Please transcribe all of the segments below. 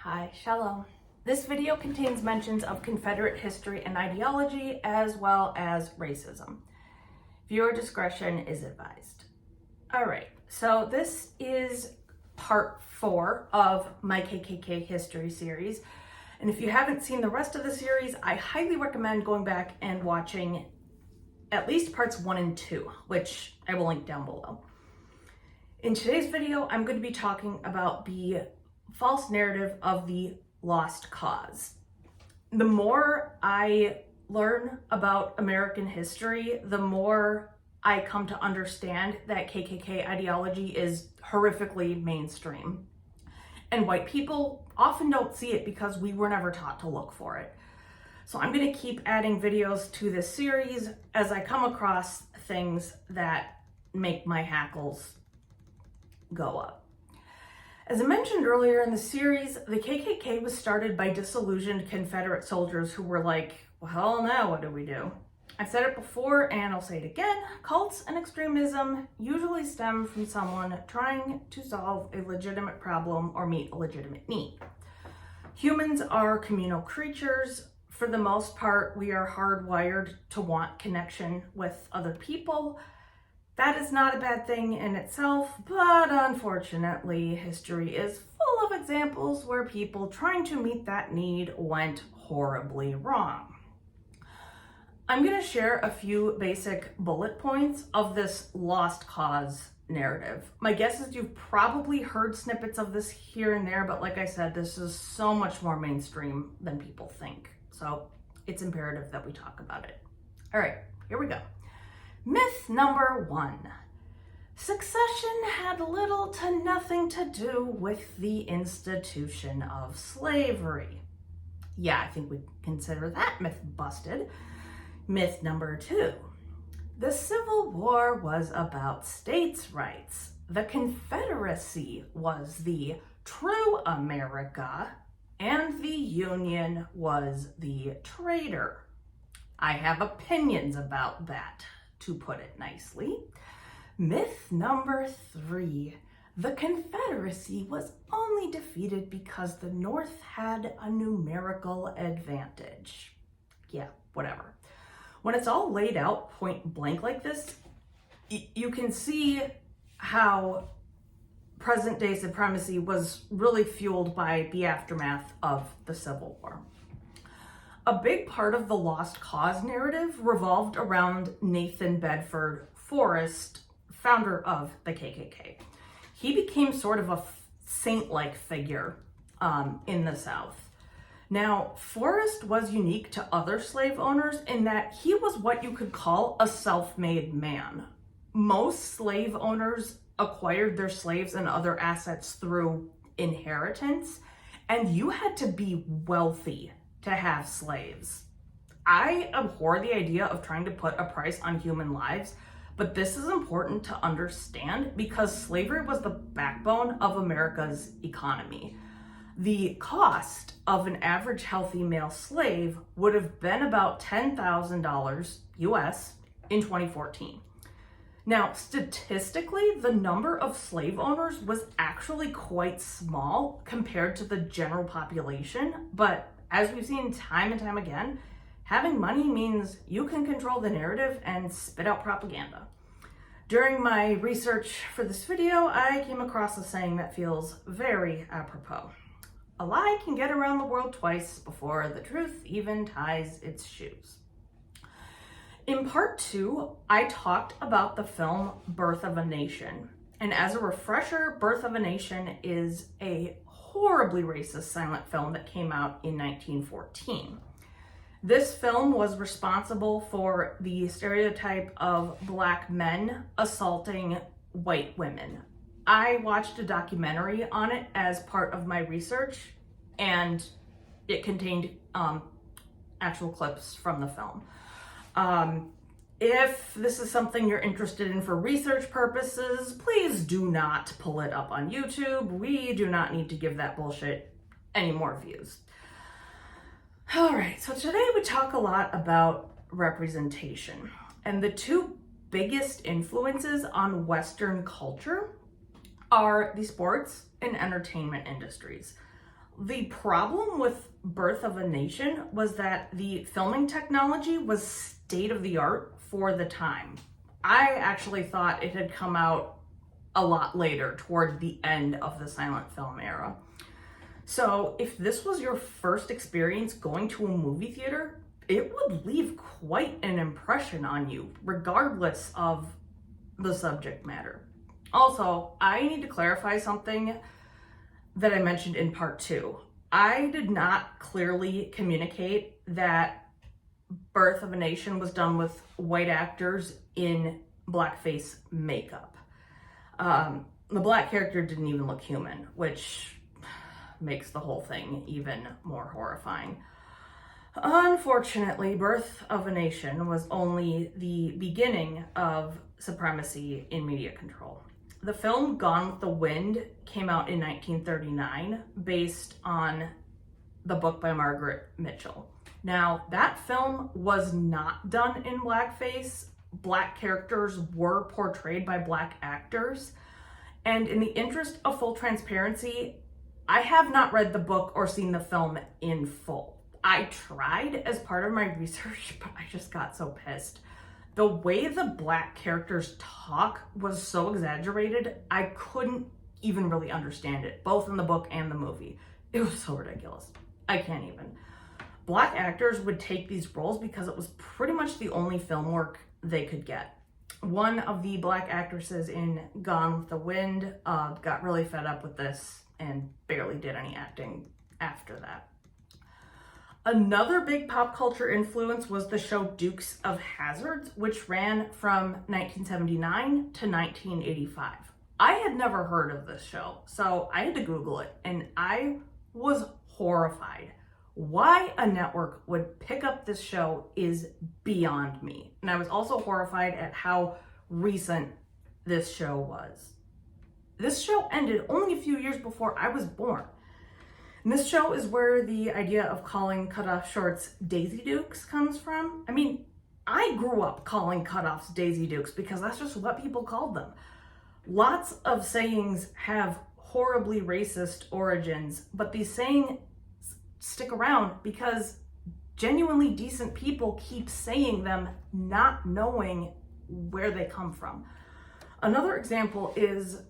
Hi, shalom. This video contains mentions of Confederate history and ideology as well as racism. Viewer discretion is advised. All right, so this is part 4 of my KKK history series. And if you haven't seen the rest of the series, I highly recommend going back and watching at least parts 1 and 2, which I will link down below. In today's video, I'm going to be talking about the false narrative of the lost cause. The more I learn about American history, the more I come to understand that KKK ideology is horrifically mainstream. And white people often don't see it because we were never taught to look for it. So I'm going to keep adding videos to this series as I come across things that make my hackles go up. As I mentioned earlier in the series, the KKK was started by disillusioned Confederate soldiers who were like, well, now what do we do? I've said it before and I'll say it again, cults and extremism usually stem from someone trying to solve a legitimate problem or meet a legitimate need. Humans are communal creatures. For the most part, we are hardwired to want connection with other people. That is not a bad thing in itself, but unfortunately, history is full of examples where people trying to meet that need went horribly wrong. I'm going to share a few basic bullet points of this lost cause narrative. My guess is you've probably heard snippets of this here and there, but like I said, this is so much more mainstream than people think. So it's imperative that we talk about it. All right, here we go. Myth number 1. Succession had little to nothing to do with the institution of slavery. Yeah, I think we consider that myth busted. Myth number 2. The Civil War was about states' rights. The Confederacy was the true America, and the Union was the traitor. I have opinions about that, to put it nicely. Myth number 3. The Confederacy was only defeated because the North had a numerical advantage. Yeah, whatever. When it's all laid out point blank like this, you can see how present day supremacy was really fueled by the aftermath of the Civil War. A big part of the lost cause narrative revolved around Nathan Bedford Forrest, founder of the KKK. He became sort of a saint-like figure in the South. Now, Forrest was unique to other slave owners in that he was what you could call a self-made man. Most slave owners acquired their slaves and other assets through inheritance, and you had to be wealthy to have slaves. I abhor the idea of trying to put a price on human lives, but this is important to understand because slavery was the backbone of America's economy. The cost of an average healthy male slave would have been about $10,000 US in 2014. Now, statistically, the number of slave owners was actually quite small compared to the general population, but as we've seen time and time again, having money means you can control the narrative and spit out propaganda. During my research for this video, I came across a saying that feels very apropos. A lie can get around the world twice before the truth even ties its shoes. In part 2, I talked about the film Birth of a Nation. And as a refresher, Birth of a Nation is a horribly racist silent film that came out in 1914. This film was responsible for the stereotype of Black men assaulting white women. I watched a documentary on it as part of my research, and it contained actual clips from the film. If this is something you're interested in for research purposes, please do not pull it up on YouTube. We do not need to give that bullshit any more views. All right, so today we talk a lot about representation, and the two biggest influences on Western culture are the sports and entertainment industries. The problem with Birth of a Nation was that the filming technology was state of the art for the time. I actually thought it had come out a lot later, toward the end of the silent film era. So if this was your first experience going to a movie theater, it would leave quite an impression on you, regardless of the subject matter. Also, I need to clarify something that I mentioned in part 2. I did not clearly communicate that Birth of a Nation was done with white actors in blackface makeup. The black character didn't even look human, which makes the whole thing even more horrifying. Unfortunately, Birth of a Nation was only the beginning of supremacy in media control. The film Gone with the Wind came out in 1939, based on the book by Margaret Mitchell. Now, that film was not done in blackface. Black characters were portrayed by black actors. And in the interest of full transparency, I have not read the book or seen the film in full. I tried as part of my research, but I just got so pissed. The way the black characters talk was so exaggerated, I couldn't even really understand it, both in the book and the movie. It was so ridiculous. I can't even. Black actors would take these roles because it was pretty much the only film work they could get. One of the black actresses in Gone with the Wind got really fed up with this and barely did any acting after that. Another big pop culture influence was the show Dukes of Hazzard, which ran from 1979 to 1985. I had never heard of this show, so I had to Google it, and I was horrified. Why a network would pick up this show is beyond me. And I was also horrified at how recent this show was. This show ended only a few years before I was born. And this show is where the idea of calling cutoff shorts Daisy Dukes comes from. I mean, I grew up calling cutoffs Daisy Dukes because that's just what people called them. Lots of sayings have horribly racist origins, but these sayings stick around because genuinely decent people keep saying them, not knowing where they come from. Another example is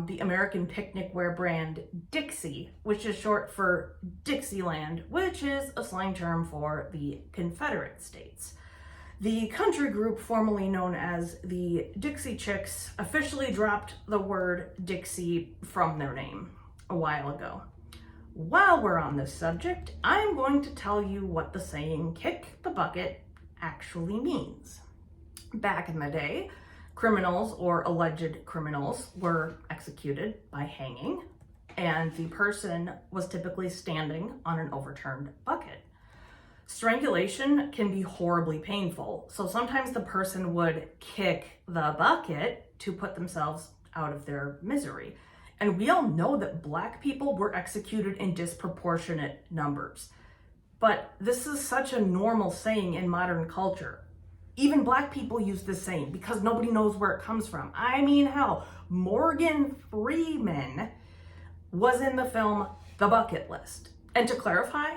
the American picnic wear brand Dixie, which is short for Dixieland, which is a slang term for the Confederate States. The country group formerly known as the Dixie Chicks officially dropped the word Dixie from their name a while ago. While we're on this subject, I'm going to tell you what the saying "kick the bucket" actually means. Back in the day, criminals or alleged criminals were executed by hanging, and the person was typically standing on an overturned bucket. Strangulation can be horribly painful, so sometimes the person would kick the bucket to put themselves out of their misery. And we all know that Black people were executed in disproportionate numbers. But this is such a normal saying in modern culture. Even Black people use this saying because nobody knows where it comes from. I mean, hell, Morgan Freeman was in the film The Bucket List. And to clarify,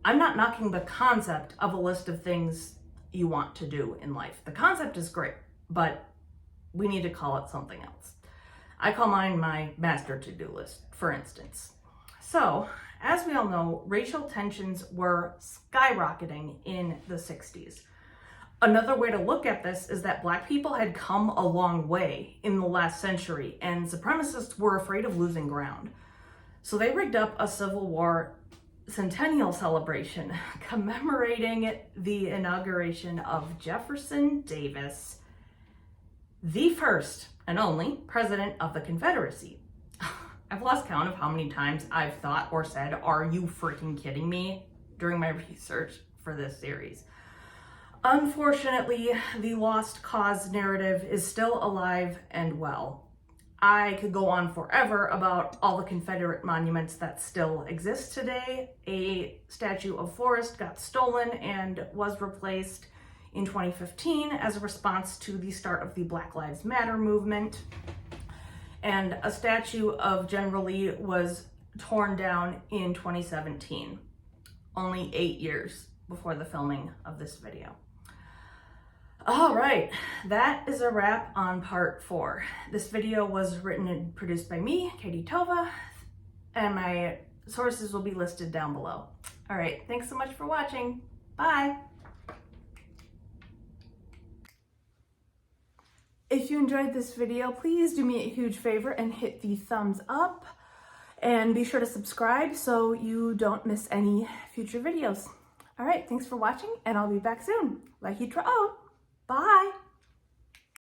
I'm not knocking the concept of a list of things you want to do in life. The concept is great, but we need to call it something else. I call mine my master to-do list, for instance. So, as we all know, racial tensions were skyrocketing in the 60s. Another way to look at this is that Black people had come a long way in the last century, and supremacists were afraid of losing ground. So they rigged up a Civil War centennial celebration commemorating the inauguration of Jefferson Davis, the first and only president of the Confederacy. I've lost count of how many times I've thought or said, "Are you freaking kidding me?" during my research for this series. Unfortunately, the lost cause narrative is still alive and well. I could go on forever about all the Confederate monuments that still exist today. A statue of Forrest got stolen and was replaced in 2015 as a response to the start of the Black Lives Matter movement. And a statue of General Lee was torn down in 2017, only 8 years before the filming of this video. All right, that is a wrap on part 4. This video was written and produced by me, Kati Tovah, and my sources will be listed down below. All right, thanks so much for watching. Bye. If you enjoyed this video, please do me a huge favor and hit the thumbs up, and be sure to subscribe so you don't miss any future videos. All right, thanks for watching, and I'll be back soon. Like you Bye.